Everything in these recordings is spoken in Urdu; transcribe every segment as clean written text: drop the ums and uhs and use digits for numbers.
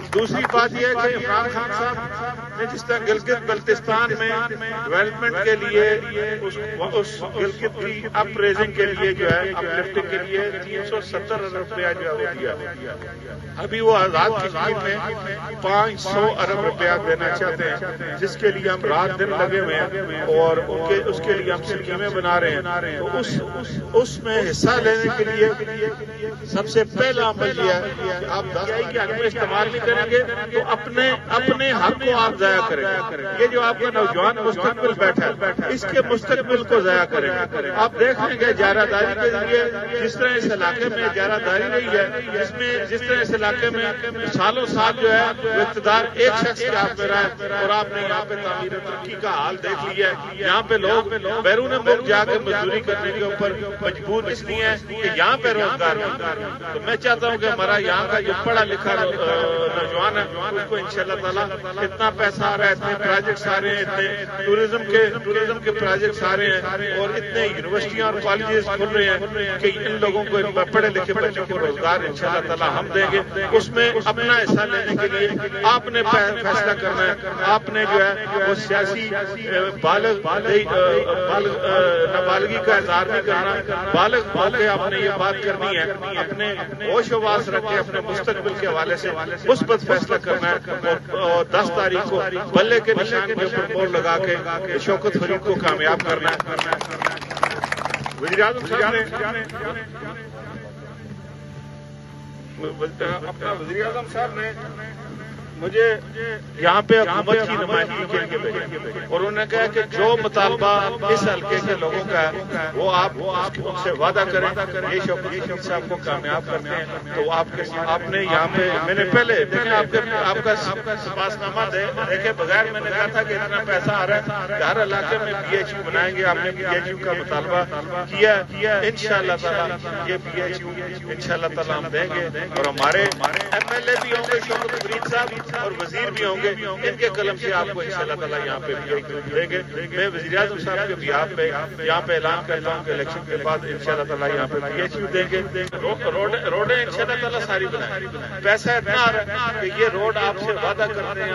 اب دوسری بات یہ ہے کہ عمران خان صاحب نے جس طرح گلگت بلتستان میں ڈیولپمنٹ کے لیے اس گلگت کی اپ ریزنگ کے لیے جو ہے اپ لفٹنگ کے لیے 370 ارب روپیہ جو ہے وہ دیا، ابھی وہ آزاد کشمیر میں 500 ارب روپیہ دینا چاہتے ہیں، جس کے لیے ہم رات دن لگے ہوئے ہیں اور اس کے لیے ہم اسکیمیں بنا رہے ہیں۔ تو اس میں حصہ لینے کے لیے سب سے پہلا عمل یہ ہے کہ آپ دہائی کے حق میں استعمال نہیں کریں گے تو اپنے حق کو آپ ضائع کریں گے۔ یہ جو آپ کا نوجوان مستقبل بیٹھا ہے اس کے مستقبل کو ضائع کریں گے۔ آپ دیکھ لیں گے اجارہ داری کے ذریعے جس طرح اس علاقے میں اجارہ داری رہی ہے، جس طرح اس علاقے میں سالوں سال جو ہے وہ اقتدار ایک شخص کے ہاتھ میں رہا ہے، اور آپ نے یہاں پہ تعمیر ترقی کا حال دیکھ لیا ہے۔ یہاں پہ لوگ بیرون ملک جا کے مزدوری کرنے کے اوپر مجبور اس لیے ہے کہ یہاں پہ روزگار ہے۔ تو میں چاہتا ہوں کہ ہمارا یہاں کا جو پڑھا لکھا نوجوان ہے اس کو انشاءاللہ تعالیٰ اتنا پیسہ آ رہا ہے، اتنے پروجیکٹس آ رہے ہیں، اتنے ٹوریزم کے پروجیکٹس آ رہے ہیں اور اتنے یونیورسٹیاں اور کالجز کھل رہے ہیں کہ ان لوگوں کو پڑھے لکھے بچوں کو روزگار انشاءاللہ تعالیٰ ہم دیں گے۔ اس میں اپنا حصہ لینے کے لیے آپ نے فیصلہ کرنا ہے، آپ نے جو ہے وہ سیاسی نابالغی کا اظہار نہیں کرنا، بالغ ہو کے آپ نے یہ بات کرنی ہے، اپنے ہوش و واس رکھ کے اپنے مستقبل کے حوالے سے مثبت فیصلہ کرنا ہے اور 10 تاریخ کو بلے کے نشان کے اوپر مور لگا کے شوکت فریق کو کامیاب کرنا ہے۔ وزیر اعظم صاحب نے مجھے یہاں پہ حکومت کی نمائندگی کے لیے بھیجا اور انہوں نے کہا کہ جو مطالبہ اس حلقے کے لوگوں کا ہے وہ آپ ان سے وعدہ کریں، یہ شوکت فریق صاحب کو کامیاب کرتے ہیں تو آپ نے یہاں پہ میں نے پہلے دیکھیں آپ کا سپاس نامہ دیکھے بغیر میں نے کہا تھا کہ اتنا پیسہ آ رہا ہے کہ ہر علاقے میں پی ایچ یو بنائیں گے۔ آپ نے پی ایچ یو کا مطالبہ کیا، انشاءاللہ تعالیٰ یہ پی ایچ یو انشاءاللہ تعالیٰ ہم دیں گے اور ہمارے ایم ایل اے بھی ہوں گے شوکت فریق صاحب اور وزیر بھی ہوں گے، ان کے قلم سے آپ کو انشاءاللہ تعالیٰ یہاں پہ دیں گے۔ میں وزیر اعظم صاحب کے بیہاف پہ یہاں پہ اعلان کرتا ہوں کہ الیکشن کے بعد انشاءاللہ تعالیٰ یہاں پہ پی ایچ یو دیں گے، روڈیں انشاءاللہ تعالیٰ ساری بنائیں۔ پیسہ اتنا آ رہا ہے کہ یہ روڈ آپ سے وعدہ کرتے ہیں،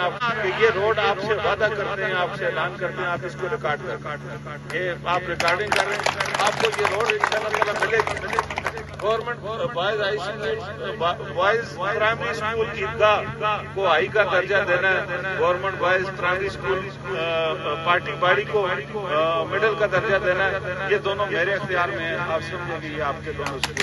آپ سے اعلان کرتے ہیں، آپ اس کو ریکارڈ کریں، یہ آپ ریکارڈنگ کر رہے ہیں، آپ کو یہ روڈ انشاءاللہ تعالیٰ ملے گی۔ گورنمنٹ بوائز پرائمری اسکول عیدگاہ کو ہائی کا درجہ دینا ہے، government boys primary school party باڑی کو مڈل کا درجہ دینا ہے، یہ دونوں میرے اختیار میں ہیں۔ آپ سمجھیں کہ یہ آپ کے دونوں اسکول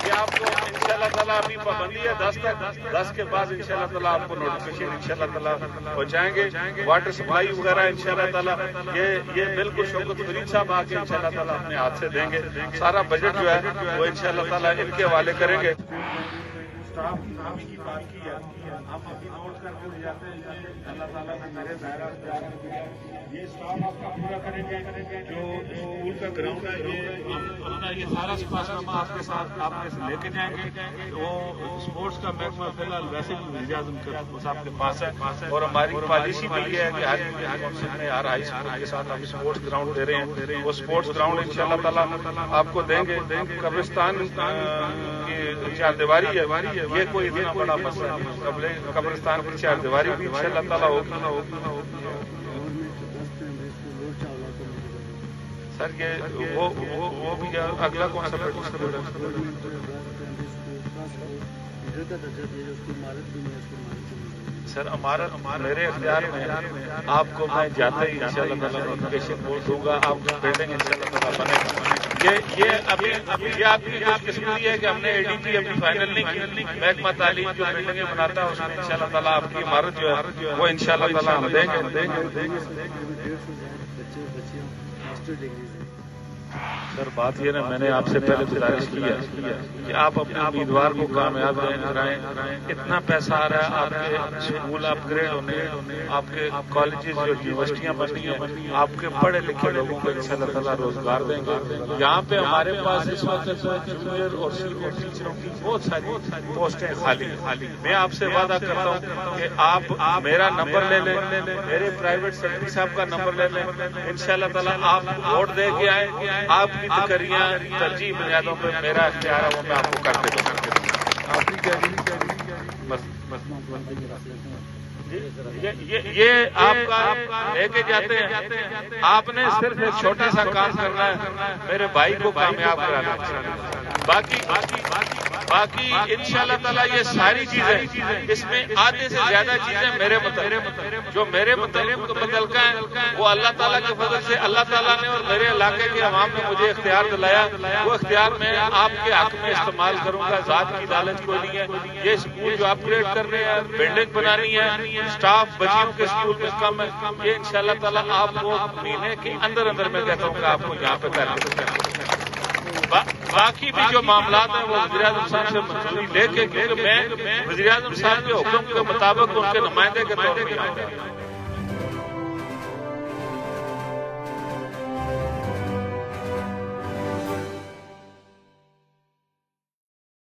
یہ آپ کو انشاءاللہ تعالیٰ ابھی پابندی ہے 10 تک، 10 کے بعد انشاءاللہ تعالیٰ آپ کو نوٹیفیکیشن انشاءاللہ تعالیٰ پہنچائیں گے۔ واٹر سپلائی وغیرہ انشاءاللہ تعالیٰ یہ بالکل شوکت فریق صاحب آ کے انشاءاللہ تعالیٰ اپنے ہاتھ سے دیں گے، سارا بجٹ جو ہے وہ انشاءاللہ تعالیٰ ان کے حوالے کریں گے۔ اسٹاف کی کمی کی بات کی ہے، ہم ابھی نوٹ کر کے لے جاتے ہیں، اللہ تعالیٰ نے میرے دائرہ اختیار میں دیا یہ اسٹاف آپ کا پورا کریں گے۔ جو اسکول کا گراؤنڈ ہے یہ سارا سپاس نامہ آپ کے ساتھ آپ لے کے جائیں گے۔ وہ اسپورٹس کا محکمہ فی الحال ویسے بھی وزیر اعظم صاحب کے پاس ہے اور ہماری پالیسی بھی یہ ہے کہ ہر کونسل میں ہر ہائی اسکول کے ساتھ ہم اسپورٹس گراؤنڈ دے رہے ہیں، وہ اسپورٹس گراؤنڈ انشاءاللہ تعالیٰ آپ کو دیں گے۔ قبرستان کی چار دیواری ہے، یہ کوئی اتنا بڑا مسئلہ نہیں، قبرستان کی چار دیواری بھی انشاءاللہ تعالیٰ ہوگی۔ سر یہ وہ بھی اگلا کون سا سر عمارت میرے اختیار میں آپ کو میں جاتے ہی انشاءاللہ تعالیٰ نوٹیفیکیشن بول دوں گا، آپ کی بلڈنگ انشاءاللہ تعالیٰ بنے گا۔ یہ ابھی یہ آپ کی خوش قسمتی ہے کہ ہم نے اے ڈی پی ابھی فائنل نہیں کی، محکمہ تعلیم جو بلڈنگیں بناتا ہے اس میں انشاءاللہ تعالیٰ آپ کی عمارت جو ہے وہ انشاءاللہ تعالیٰ ہم دیں گے۔ سر بات یہ نا میں نے آپ سے پہلے گزارش کی ہے کہ آپ اپنے امیدوار کو کامیاب کرائیں، اتنا پیسہ آ رہا ہے، آپ کے اسکول اپ گریڈ ہونے، آپ کے کالجز جو یونیورسٹیاں بنی ہیں، آپ کے پڑھے لکھے لوگوں کو انشاءاللہ تعالیٰ روزگار دیں گے۔ یہاں پہ ہمارے پاس اس وقت جونیئر اور سینئر ٹیچروں کی بہت ساری پوسٹیں خالی ہیں۔ میں آپ سے وعدہ کرتا ہوں کہ آپ میرا نمبر لے لیں، میرے پرائیویٹ سیکرٹری صاحب کا نمبر لے لیں، انشاءاللہ تعالیٰ آپ ووٹ دے کے آئے، آپ کی تقریاں ترجیح بنیادوں پہ میرا اختیار ہے وہ میں آپ کو کر دے دوں۔ یہ آپ کا لے کے جاتے ہیں. آپ نے صرف ایک چھوٹا سا کام کرنا ہے، میرے بھائی کو کامیاب کرانا ہے. باقی انشاءاللہ تعالیٰ یہ ساری چیزیں، اس میں آدھے سے زیادہ چیزیں میرے متعلق، جو میرے متعلق ہیں وہ اللہ تعالیٰ کے فضل سے اللہ تعالیٰ نے اور میرے علاقے کے عوام نے مجھے اختیار دلایا. وہ اختیار میں آپ کے حق میں استعمال کروں گا. ذات کی لالچ کوئی نہیں ہے. یہ اسکول جو اپ گریڈ کرنے ہیں، بلڈنگ بنانی ہے، اسٹاف بچیوں کے اسکول میں کم ہے، یہ انشاءاللہ تعالیٰ آپ کو مہینے کے اندر میں کہتا ہوں کہ آپ کو یہاں پہ کرنا. باقی بھی جو معاملات ہیں وہ وزیر اعظم صاحب سے منظوری لے کے، کیونکہ میں وزیر اعظم صاحب کے حکم کے مطابق ان کے نمائندے کے طور پر